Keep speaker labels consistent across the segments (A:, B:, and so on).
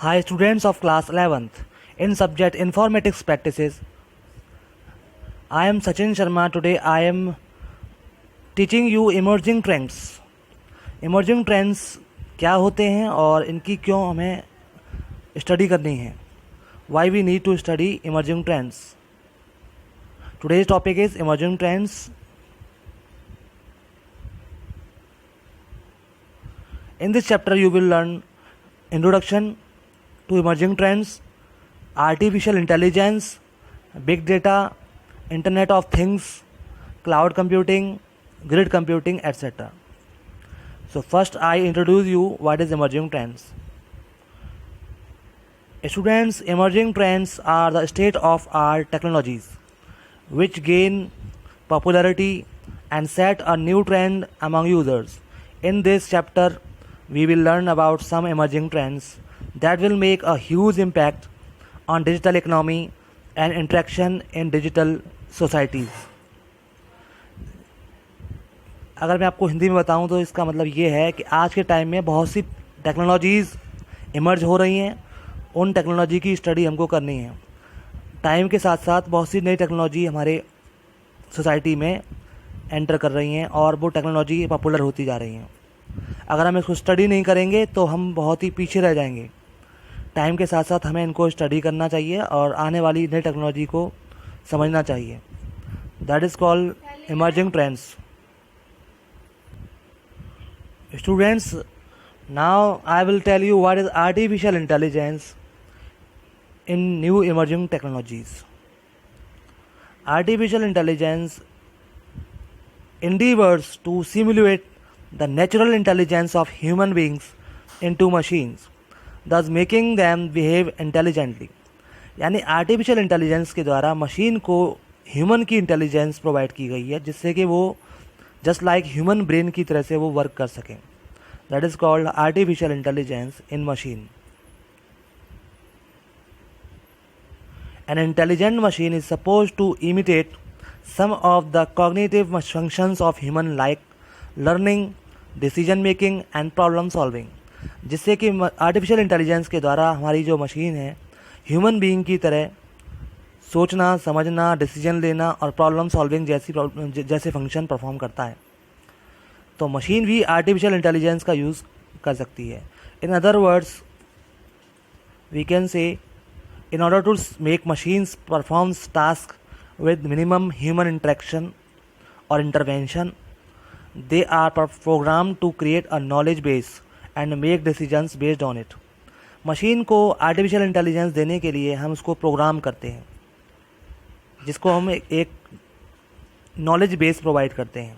A: Hi students of class 11th in subject informatics practices. I am Sachin Sharma. Today I am teaching you emerging trends. Emerging trends क्या होते हैं और इनकी क्यों हमें study करनी है. Why we need to study emerging trends. Today's topic is emerging trends. In this chapter you will learn introduction to emerging trends, artificial intelligence, big data, internet of things, cloud computing, grid computing, etc. So first I introduce you what is emerging trends. Students, emerging trends are the state of art technologies which gain popularity and set a new trend among users. In this chapter we will learn about some emerging trends that will make a huge impact on digital economy and interaction in digital societies. अगर मैं आपको हिंदी में बताऊं तो इसका मतलब ये है कि आज के टाइम में बहुत सी टेक्नोलॉजीज़ इमर्ज हो रही हैं. उन टेक्नोलॉजी की स्टडी हमको करनी है. टाइम के साथ साथ बहुत सी नई टेक्नोलॉजी हमारे सोसाइटी में एंटर कर रही हैं और वो टेक्नोलॉजी पॉपुलर होती जा रही हैं. अगर हम इसको स्टडी नहीं करेंगे तो हम बहुत ही पीछे रह जाएंगे. टाइम के साथ साथ हमें इनको स्टडी करना चाहिए और आने वाली नई टेक्नोलॉजी को समझना चाहिए. That is called emerging trends. Students, now I will tell you what is artificial intelligence in new emerging technologies. Artificial intelligence endeavors to simulate the natural intelligence of human beings into machines, thus making them behave intelligently. यानी artificial intelligence के द्वारा machine को human की intelligence provide की गई है जिससे कि वो जस्ट लाइक ह्यूमन ब्रेन की तरह से वो वर्क कर सकें. That is called artificial intelligence in machine. An intelligent machine is supposed to imitate some of the cognitive functions of human like learning, decision making and problem solving. जिससे कि artificial intelligence के द्वारा हमारी जो machine है human being की तरह सोचना, समझना, डिसीजन लेना और प्रॉब्लम सॉल्विंग जैसे फंक्शन परफॉर्म करता है. तो मशीन भी आर्टिफिशियल इंटेलिजेंस का यूज़ कर सकती है. In other words we can say in order to make machines perform tasks with minimum human interaction or intervention, they are programmed to create a knowledge base and make decisions based on it. Machine को artificial intelligence देने के लिए हम उसको programme करते हैं जिसको हम एक नॉलेज बेस प्रोवाइड करते हैं.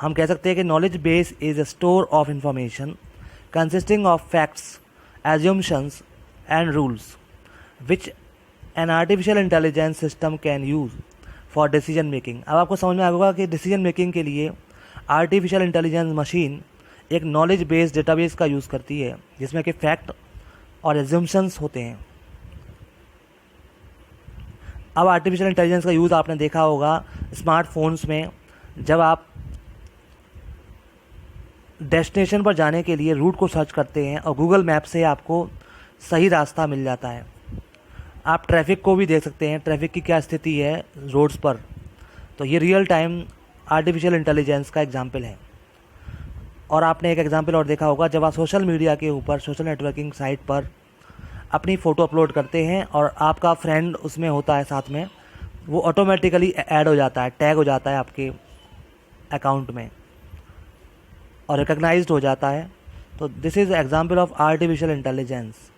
A: हम कह सकते हैं कि knowledge base is a store of information consisting of facts, assumptions and rules which an artificial intelligence system can use for decision making. अब आपको समझ में आएगा कि डिसीजन मेकिंग के लिए आर्टिफिशियल इंटेलिजेंस मशीन एक नॉलेज बेस्ड डेटाबेस का यूज़ करती है जिसमें कि फैक्ट और एज्यूम्शंस होते हैं. अब आर्टिफिशियल इंटेलिजेंस का यूज़ आपने देखा होगा स्मार्टफोन्स में. जब आप डेस्टिनेशन पर जाने के लिए रूट को सर्च करते हैं और गूगल मैप से आपको सही रास्ता मिल जाता है. आप ट्रैफिक को भी देख सकते हैं, ट्रैफिक की क्या स्थिति है रोड्स पर. तो ये रियल टाइम आर्टिफिशियल इंटेलिजेंस का एग्जाम्पल है. और आपने एक एग्जाम्पल और देखा होगा जब आप सोशल मीडिया के ऊपर, सोशल नेटवर्किंग साइट पर अपनी फ़ोटो अपलोड करते हैं और आपका फ्रेंड उसमें होता है साथ में, वो ऑटोमेटिकली ऐड हो जाता है, टैग हो जाता है आपके अकाउंट में और रिकग्नाइज्ड हो जाता है. तो this is example of artificial intelligence.